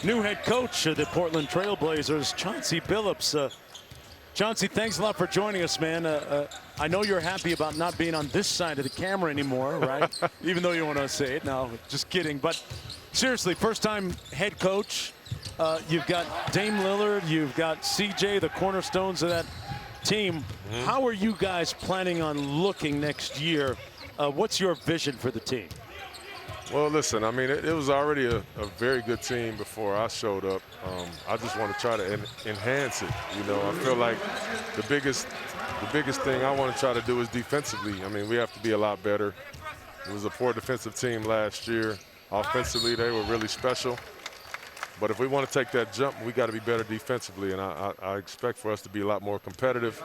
new head coach of the Portland Trail Blazers, Chauncey Billups. Chauncey, thanks a lot for joining us, man. I know you're happy about not being on this side of the camera anymore, right? Even though you want to say it. No, just kidding. But seriously, first-time head coach. You've got Dame Lillard. You've got CJ, the cornerstones of that team. How are you guys planning on looking next year? What's your vision for the team? Well, listen, I mean, it was already a very good team before I showed up. I just want to try to enhance it. You know, I feel like the biggest thing I want to try to do is defensively. I mean, we have to be a lot better. It was a poor defensive team last year. Offensively, they were really special. But if we want to take that jump, we got to be better defensively, and I expect for us to be a lot more competitive.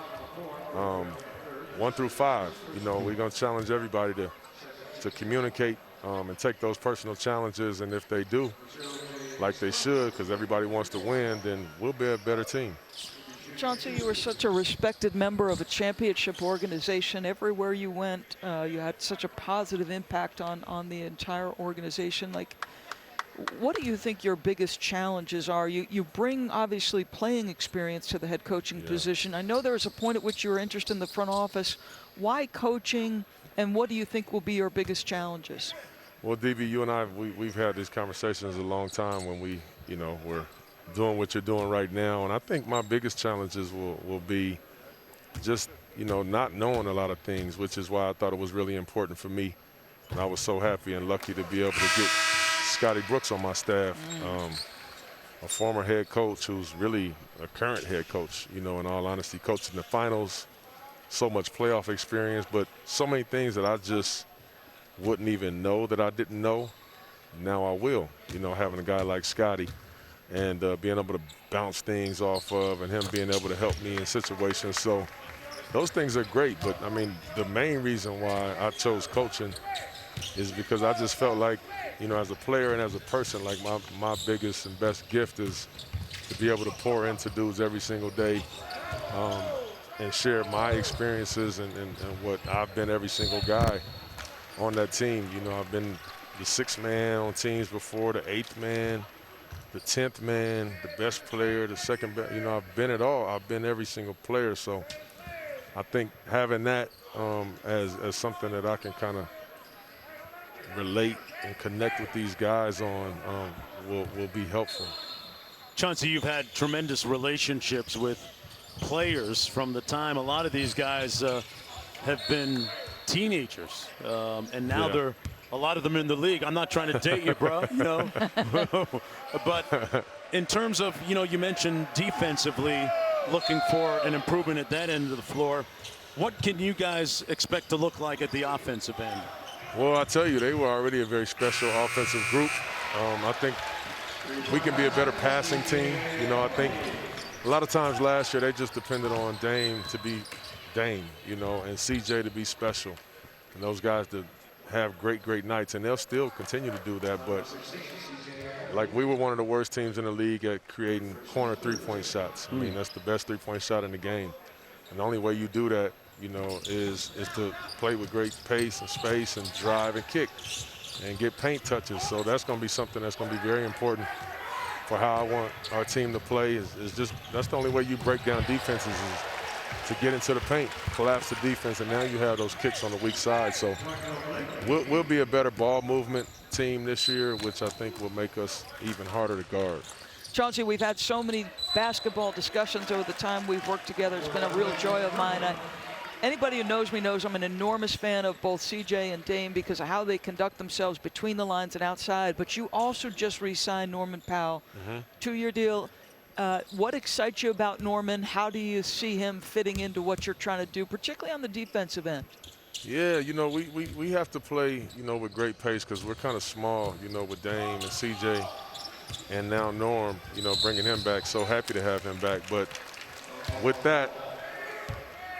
1 through 5, you know, we're going to challenge everybody to communicate and take those personal challenges, and if they do, like they should, because everybody wants to win, then we'll be a better team. Chauncey, you were such a respected member of a championship organization. Everywhere you went, you had such a positive impact on the entire organization. Like, what do you think your biggest challenges are? You bring, obviously, playing experience to the head coaching position. I know there was a point at which you were interested in the front office. Why coaching, and what do you think will be your biggest challenges? Well, DB, you and I, we've had these conversations a long time when we, you know, we're doing what you're doing right now. And I think my biggest challenges will be just, you know, not knowing a lot of things, which is why I thought it was really important for me. And I was so happy and lucky to be able to get Scotty Brooks on my staff, a former head coach who's really a current head coach, you know, in all honesty, coaching the finals, so much playoff experience, but so many things that I just wouldn't even know that I didn't know. Now I will, you know, having a guy like Scotty and being able to bounce things off of, and him being able to help me in situations. So those things are great, but I mean, the main reason why I chose coaching is because I just felt like, you know, as a player and as a person, like my biggest and best gift is to be able to pour into dudes every single day and share my experiences and what I've been every single guy on that team. You know, I've been the 6th man on teams before, the 8th man, the 10th man, the best player, the second best. You know, I've been it all. I've been every single player. So I think having that as something that I can kind of relate and connect with these guys on will be helpful. Chauncey, you've had tremendous relationships with players from the time a lot of these guys have been teenagers, and now they're a lot of them in the league. I'm not trying to date you, bro, you know. But in terms of, you know, you mentioned defensively looking for an improvement at that end of the floor. What can you guys expect to look like at the offensive end? Well, I tell you, they were already a very special offensive group. I think we can be a better passing team. You know, I think a lot of times last year they just depended on Dame to be Dame, you know, and CJ to be special. And those guys to have great nights, and they'll still continue to do that. But, like, we were one of the worst teams in the league at creating corner three-point shots. I mean, that's the best three-point shot in the game. And the only way you do that, you know, is to play with great pace and space and drive and kick and get paint touches. So that's going to be something that's going to be very important for how I want our team to play. Is just that's the only way you break down defenses is to get into the paint, collapse the defense, and now you have those kicks on the weak side. So we'll be a better ball movement team this year, which I think will make us even harder to guard. Chauncey, we've had so many basketball discussions over the time we've worked together. It's been a real joy of mine. Anybody who knows me knows I'm an enormous fan of both CJ and Dame because of how they conduct themselves between the lines and outside. But you also just re-signed Norman Powell, 2-year deal. What excites you about Norman? How do you see him fitting into what you're trying to do, particularly on the defensive end? Yeah, you know, we have to play, you know, with great pace because we're kind of small, you know, with Dame and CJ and now Norm, you know, bringing him back. So happy to have him back. But with that,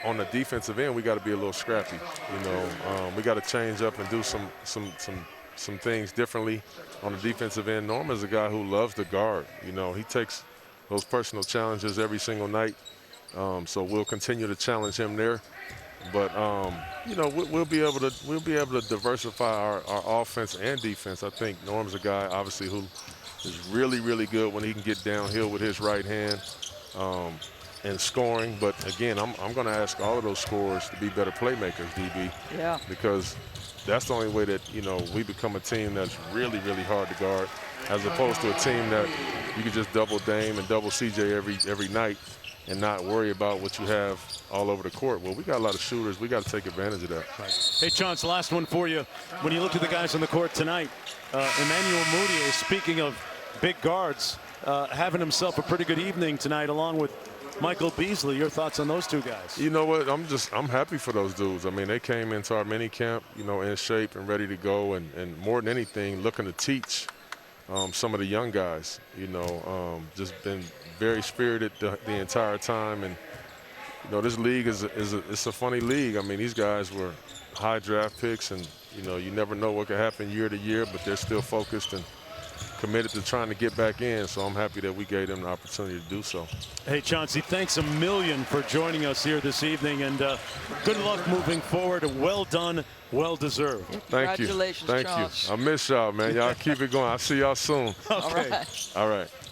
on the defensive end, we got to be a little scrappy. You know, we got to change up and do some things differently on the defensive end. Norm is a guy who loves to guard. You know, he takes those personal challenges every single night. So we'll continue to challenge him there. But you know, we'll be able to diversify our offense and defense. I think Norm's a guy, obviously, who is really, really good when he can get downhill with his right hand and scoring. But again, I'm going to ask all of those scorers to be better playmakers, DB. Yeah. Because that's the only way that, you know, we become a team that's really, really hard to guard, as opposed to a team that you can just double Dame and double CJ every night and not worry about what you have all over the court. Well, we got a lot of shooters. We got to take advantage of that. Right. Hey, Chauncey, last one for you. When you look at the guys on the court tonight, Emmanuel Mudiay, speaking of big guards, having himself a pretty good evening tonight along with Michael Beasley. Your thoughts on those two guys? You know what? I'm happy for those dudes. I mean, they came into our mini camp, you know, in shape and ready to go, and more than anything, looking to teach some of the young guys. You know, just been very spirited the entire time, and you know, this league is a funny league. I mean, these guys were high draft picks, and you know, you never know what could happen year to year, but they're still focused and committed to trying to get back in, so I'm happy that we gave them the opportunity to do so. Hey, Chauncey, thanks a million for joining us here this evening, and good luck moving forward. Well done, well deserved. Thank you. Congratulations, Thank Chauncey. you. I miss y'all, man. Y'all keep it going. I'll see y'all soon. Okay. All right. All right.